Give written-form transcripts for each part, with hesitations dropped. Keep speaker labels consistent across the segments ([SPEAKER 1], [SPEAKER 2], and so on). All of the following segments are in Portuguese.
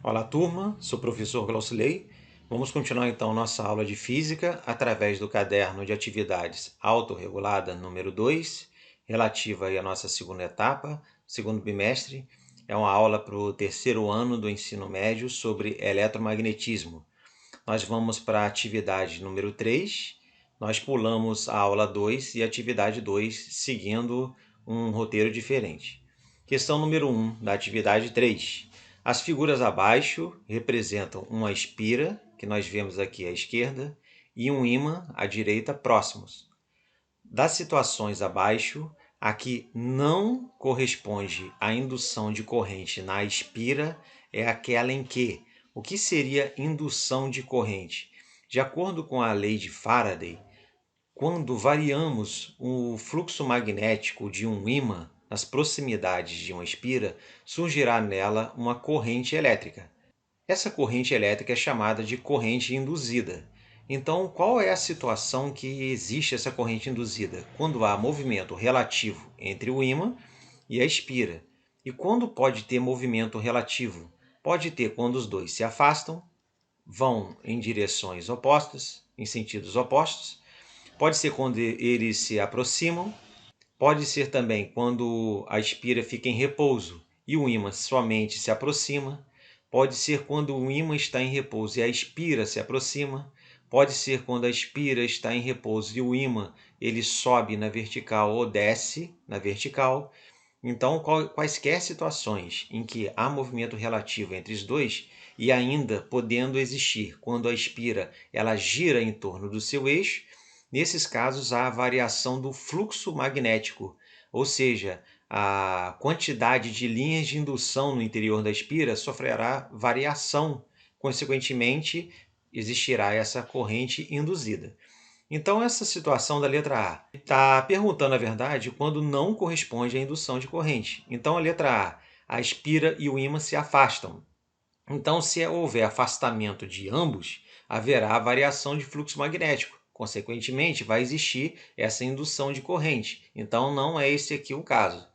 [SPEAKER 1] Olá, turma. Sou o professor Glaucilei. Vamos continuar então nossa aula de física através do caderno de atividades autorregulada número 2, relativa aí à nossa segunda etapa, segundo bimestre. É uma aula para o terceiro ano do ensino médio sobre eletromagnetismo. Nós vamos para a atividade número 3. Nós pulamos a aula 2 e a atividade 2, seguindo um roteiro diferente. Questão número 1 da atividade 3. As figuras abaixo representam uma espira, que nós vemos aqui à esquerda, e um ímã à direita próximos. Das situações abaixo, a que não corresponde à indução de corrente na espira é aquela em que o que seria indução de corrente? De acordo com a lei de Faraday, quando variamos o fluxo magnético de um ímã nas proximidades de uma espira, surgirá nela uma corrente elétrica. Essa corrente elétrica é chamada de corrente induzida. Então, qual é a situação que existe essa corrente induzida? Quando há movimento relativo entre o ímã e a espira. E quando pode ter movimento relativo? Pode ter quando os dois se afastam, vão em direções opostas, em sentidos opostos. Pode ser quando eles se aproximam. Pode ser também quando a espira fica em repouso e o ímã somente se aproxima. Pode ser quando o ímã está em repouso e a espira se aproxima. Pode ser quando a espira está em repouso e o ímã ele sobe na vertical ou desce na vertical. Então, quaisquer situações em que há movimento relativo entre os dois e ainda podendo existir quando a espira ela gira em torno do seu eixo, nesses casos há a variação do fluxo magnético, ou seja, a quantidade de linhas de indução no interior da espira sofrerá variação, consequentemente existirá essa corrente induzida. Então, essa situação da letra A está perguntando, na verdade, quando não corresponde à indução de corrente. Então, a letra A espira e o ímã se afastam. Então, se houver afastamento de ambos, haverá variação de fluxo magnético. Consequentemente, vai existir essa indução de corrente. Então, não é esse aqui o caso.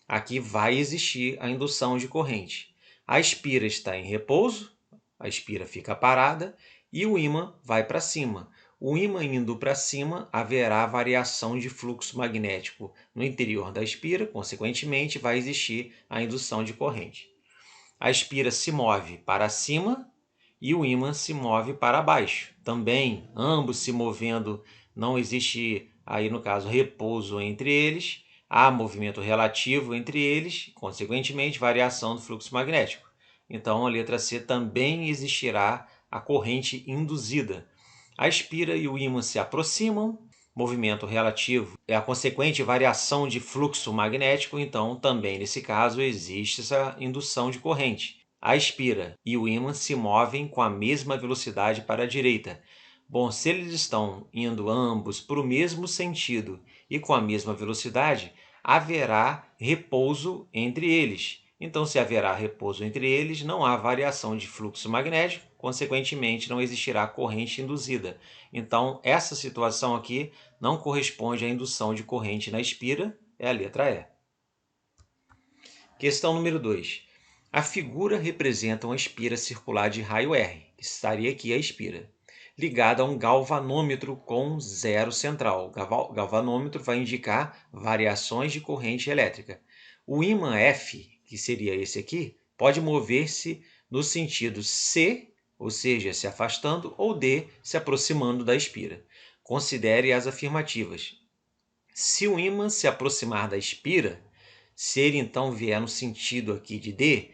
[SPEAKER 1] Aqui vai existir a indução de corrente. A espira está em repouso, a espira fica parada e o ímã vai para cima. O ímã indo para cima, haverá variação de fluxo magnético no interior da espira, consequentemente, vai existir a indução de corrente. A espira se move para cima e o ímã se move para baixo. Também, ambos se movendo, não existe aí no caso repouso entre eles, há movimento relativo entre eles, consequentemente variação do fluxo magnético. Então a letra C também existirá a corrente induzida. A espira e o ímã se aproximam, movimento relativo é a consequente variação de fluxo magnético, então também nesse caso existe essa indução de corrente. A espira e o ímã se movem com a mesma velocidade para a direita. Bom, se eles estão indo ambos para o mesmo sentido e com a mesma velocidade, haverá repouso entre eles. Então, se haverá repouso entre eles, não há variação de fluxo magnético, consequentemente, não existirá corrente induzida. Então, essa situação aqui não corresponde à indução de corrente na espira, é a letra E. Questão número 2. A figura representa uma espira circular de raio R, que estaria aqui a espira, ligada a um galvanômetro com zero central. O galvanômetro vai indicar variações de corrente elétrica. O ímã F, que seria esse aqui, pode mover-se no sentido C, ou seja, se afastando, ou D, se aproximando da espira. Considere as afirmativas. Se o ímã se aproximar da espira, se ele então vier no sentido aqui de D,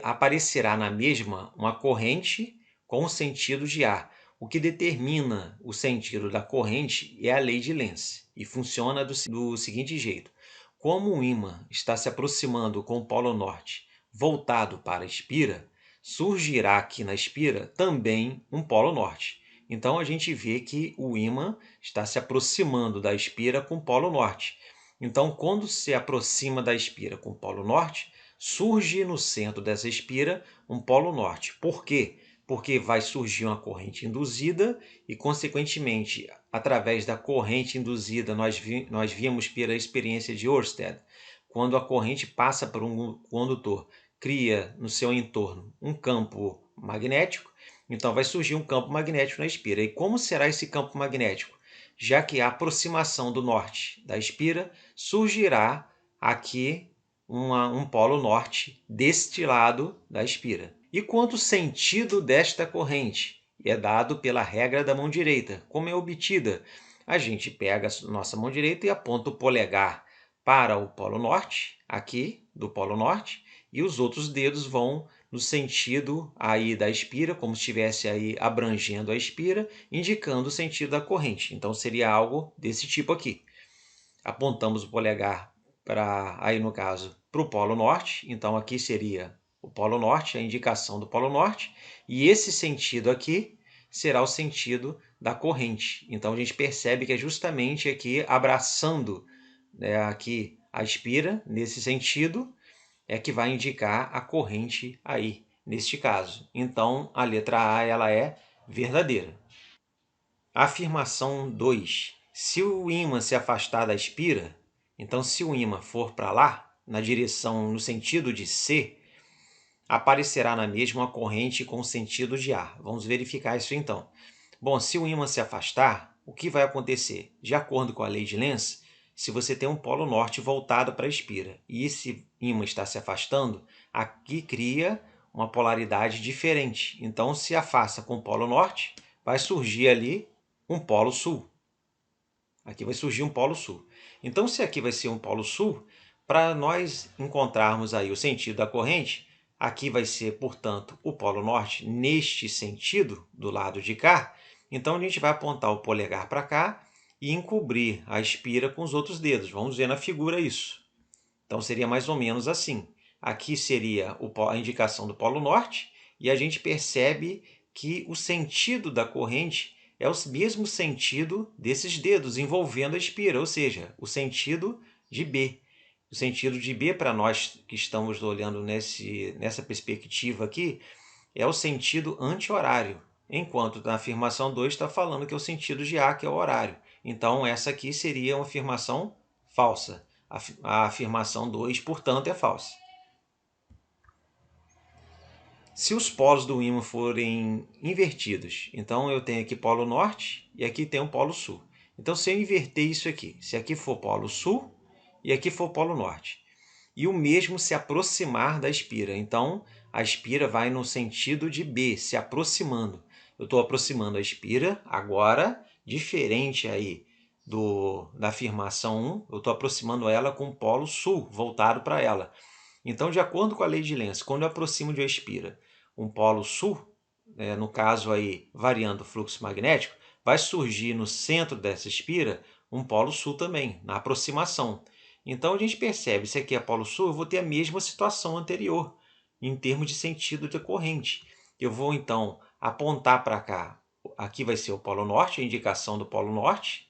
[SPEAKER 1] aparecerá na mesma uma corrente com o sentido de A. O que determina o sentido da corrente é a lei de Lenz e funciona do seguinte jeito. Como o ímã está se aproximando com o polo norte voltado para a espira, surgirá aqui na espira também um polo norte. Então a gente vê que o ímã está se aproximando da espira com o polo norte. Então, quando se aproxima da espira com o polo norte, surge no centro dessa espira um polo norte. Por quê? Porque vai surgir uma corrente induzida e, consequentemente, através da corrente induzida, nós vimos pela experiência de Ørsted, quando a corrente passa por um condutor cria no seu entorno um campo magnético, então vai surgir um campo magnético na espira. E como será esse campo magnético? Já que a aproximação do norte da espira, surgirá aqui um polo norte deste lado da espira. E quanto o sentido desta corrente? É dado pela regra da mão direita. Como é obtida? A gente pega a nossa mão direita e aponta o polegar para o polo norte, aqui do polo norte, e os outros dedos vão no sentido aí da espira, como se estivesse aí abrangendo a espira, indicando o sentido da corrente. Então seria algo desse tipo aqui. Apontamos o polegar para, aí no caso, para o polo norte, então aqui seria o polo norte, a indicação do polo norte, e esse sentido aqui será o sentido da corrente. Então a gente percebe que é justamente aqui abraçando, né, aqui a espira, nesse sentido, é que vai indicar a corrente aí, neste caso. Então, a letra A ela é verdadeira. Afirmação 2. Se o ímã se afastar da espira, então se o ímã for para lá, na direção, no sentido de C, aparecerá na mesma corrente com o sentido de A. Vamos verificar isso então. Bom, se o ímã se afastar, o que vai acontecer? De acordo com a lei de Lenz, se você tem um polo norte voltado para a espira e esse ímã está se afastando, aqui cria uma polaridade diferente. Então, se afasta com o polo norte, vai surgir ali um polo sul. Aqui vai surgir um polo sul. Então, se aqui vai ser um polo sul, para nós encontrarmos aí o sentido da corrente, aqui vai ser, portanto, o polo norte neste sentido, do lado de cá. Então, a gente vai apontar o polegar para cá e encobrir a espira com os outros dedos. Vamos ver na figura isso. Então, seria mais ou menos assim. Aqui seria a indicação do polo norte e a gente percebe que o sentido da corrente é o mesmo sentido desses dedos envolvendo a espira, ou seja, o sentido de B. O sentido de B, para nós que estamos olhando nessa perspectiva aqui, é o sentido anti-horário, enquanto na afirmação 2 está falando que é o sentido de A, que é o horário. Então, essa aqui seria uma afirmação falsa. A afirmação 2, portanto, é falsa. Se os polos do ímã forem invertidos, então eu tenho aqui polo norte e aqui tem um polo sul. Então, se eu inverter isso aqui, se aqui for polo sul e aqui for polo norte, e o mesmo se aproximar da espira, então a espira vai no sentido de B, se aproximando. Eu estou aproximando a espira, agora, diferente aí da afirmação 1, eu estou aproximando ela com o polo sul, voltado para ela. Então, de acordo com a lei de Lenz, quando eu aproximo de uma espira um polo sul, no caso aí variando o fluxo magnético, vai surgir no centro dessa espira um polo sul também, na aproximação. Então a gente percebe, se aqui é polo sul, eu vou ter a mesma situação anterior, em termos de sentido de corrente. Eu vou então apontar para cá, aqui vai ser o polo norte, a indicação do polo norte,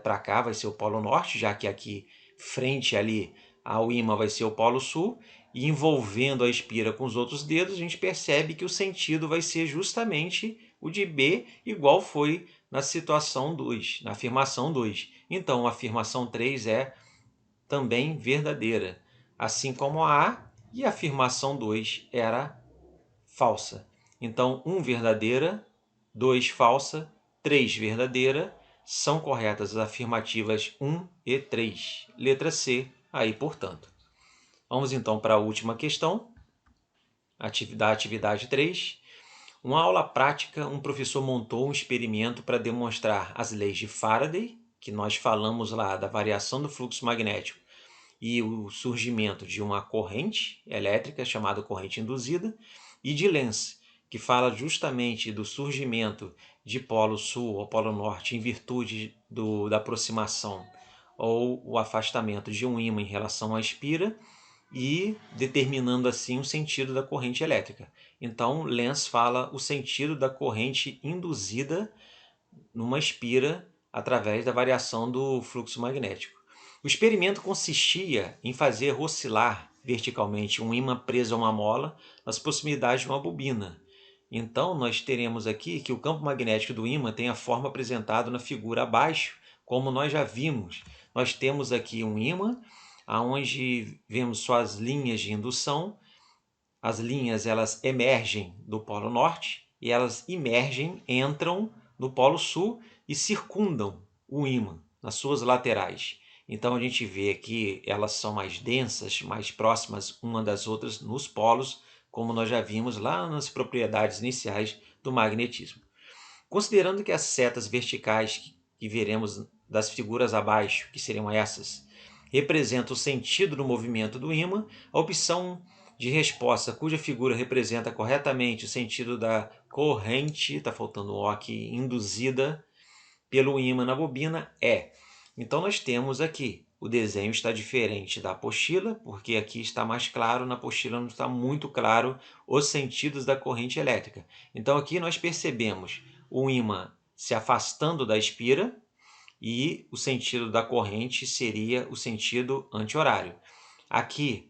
[SPEAKER 1] para cá vai ser o polo norte, já que aqui frente ali ao ímã vai ser o polo sul, e envolvendo a espira com os outros dedos, a gente percebe que o sentido vai ser justamente o de B, igual foi na situação 2, na afirmação 2. Então, a afirmação 3 é também verdadeira, assim como a A, e a afirmação 2 era falsa. Então, 1 verdadeira, 2 falsa, 3 verdadeira, são corretas as afirmativas 1 e 3. Letra C, aí portanto. Vamos então para a última questão, da atividade 3. Uma aula prática, um professor montou um experimento para demonstrar as leis de Faraday, que nós falamos lá da variação do fluxo magnético e o surgimento de uma corrente elétrica chamada corrente induzida, e de Lenz, que fala justamente do surgimento de polo sul ou polo norte em virtude da aproximação ou o afastamento de um ímã em relação à espira, e determinando assim o sentido da corrente elétrica. Então, Lenz fala o sentido da corrente induzida numa espira através da variação do fluxo magnético. O experimento consistia em fazer oscilar verticalmente um ímã preso a uma mola nas proximidades de uma bobina. Então, nós teremos aqui que o campo magnético do ímã tem a forma apresentada na figura abaixo, como nós já vimos. Nós temos aqui um ímã onde vemos suas linhas de indução as linhas elas emergem do Polo Norte e elas entram no Polo Sul e circundam o ímã nas suas laterais. Então a gente vê que elas são mais densas, mais próximas uma das outras nos polos, como nós já vimos lá nas propriedades iniciais do magnetismo. Considerando que as setas verticais que veremos das figuras abaixo, que seriam essas, representam o sentido do movimento do ímã, a opção de resposta cuja figura representa corretamente o sentido da corrente, está faltando o O aqui, induzida pelo ímã na bobina é. Então nós temos aqui, o desenho está diferente da apostila, porque aqui está mais claro, na apostila não está muito claro os sentidos da corrente elétrica. Então aqui nós percebemos o ímã se afastando da espira e o sentido da corrente seria o sentido anti-horário. Aqui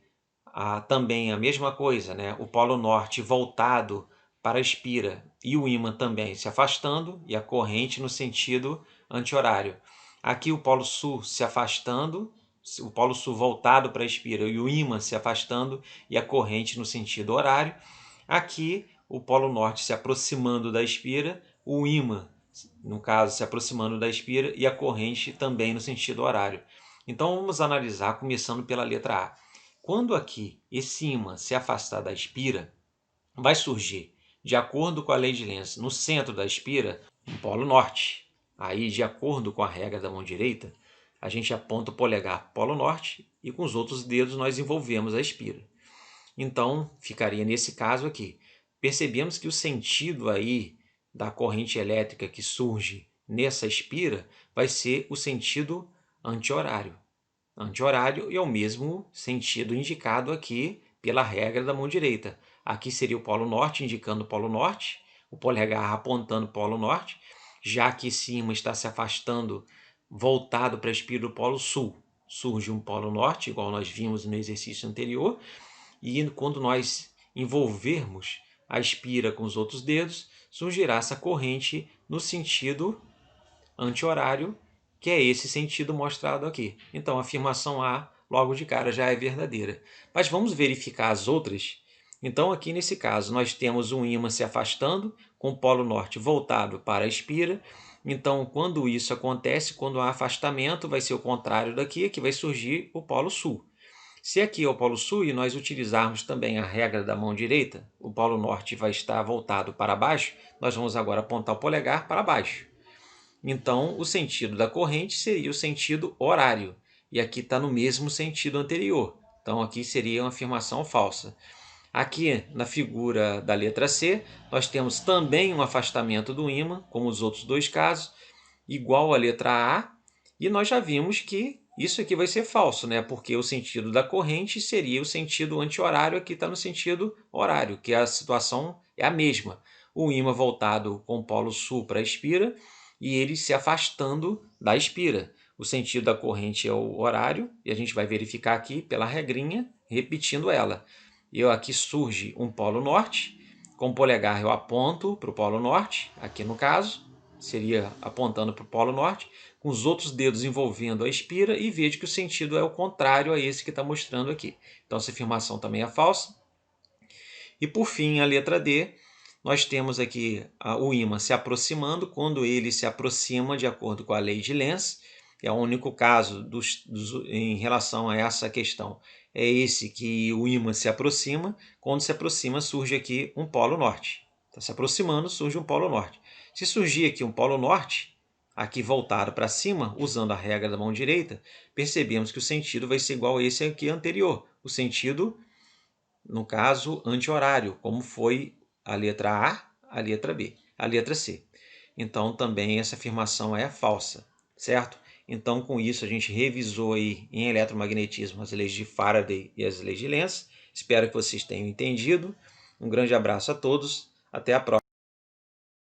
[SPEAKER 1] também a mesma coisa, né? O polo norte voltado para a espira e o ímã também se afastando e a corrente no sentido anti-horário. Aqui o polo sul se afastando, o polo sul voltado para a espira e o ímã se afastando e a corrente no sentido horário. Aqui o polo norte se aproximando da espira, o ímã, no caso, se aproximando da espira e a corrente também no sentido horário. Então vamos analisar começando pela letra A. Quando aqui esse ímã se afastar da espira, vai surgir, de acordo com a lei de Lenz, no centro da espira, um polo norte. Aí, de acordo com a regra da mão direita, a gente aponta o polegar para o polo norte e com os outros dedos nós envolvemos a espira. Então, ficaria nesse caso aqui. Percebemos que o sentido aí da corrente elétrica que surge nessa espira vai ser o sentido anti-horário. Anti-horário é o mesmo sentido indicado aqui pela regra da mão direita. Aqui seria o polo norte, indicando o polo norte, o polegar apontando o polo norte, já que esse ímã está se afastando, voltado para a espira do polo sul. Surge um polo norte, igual nós vimos no exercício anterior, e quando nós envolvermos a espira com os outros dedos, surgirá essa corrente no sentido anti-horário, que é esse sentido mostrado aqui. Então a afirmação A, logo de cara, já é verdadeira. Mas vamos verificar as outras. Então aqui nesse caso nós temos um ímã se afastando, com o polo norte voltado para a espira. Então quando isso acontece, quando há afastamento, vai ser o contrário daqui, que vai surgir o polo sul. Se aqui é o polo sul e nós utilizarmos também a regra da mão direita, o polo norte vai estar voltado para baixo, nós vamos agora apontar o polegar para baixo. Então, o sentido da corrente seria o sentido horário. E aqui está no mesmo sentido anterior. Então, aqui seria uma afirmação falsa. Aqui, na figura da letra C, nós temos também um afastamento do ímã, como os outros dois casos, igual à letra A. E nós já vimos que isso aqui vai ser falso, né? Porque o sentido da corrente seria o sentido anti-horário, aqui está no sentido horário, que a situação é a mesma. O ímã voltado com o polo sul para a espira, e ele se afastando da espira. O sentido da corrente é o horário, e a gente vai verificar aqui pela regrinha, repetindo ela. Aqui surge um polo norte, com o polegar eu aponto para o polo norte, aqui no caso, seria apontando para o polo norte, com os outros dedos envolvendo a espira, e vejo que o sentido é o contrário a esse que está mostrando aqui. Então essa afirmação também é falsa. E por fim, a letra D, nós temos aqui o ímã se aproximando. Quando ele se aproxima de acordo com a lei de Lenz, é o único caso em relação a essa questão, é esse que o ímã se aproxima. Quando se aproxima, surge aqui um polo norte. Está se aproximando, surge um polo norte. Se surgir aqui um polo norte, aqui voltado para cima, usando a regra da mão direita, percebemos que o sentido vai ser igual a esse aqui anterior, o sentido, no caso, anti-horário, como foi a letra A, a letra B, a letra C. Então, também essa afirmação é falsa, certo? Então, com isso, a gente revisou aí em eletromagnetismo as leis de Faraday e as leis de Lenz. Espero que vocês tenham entendido. Um grande abraço a todos. Até a próxima.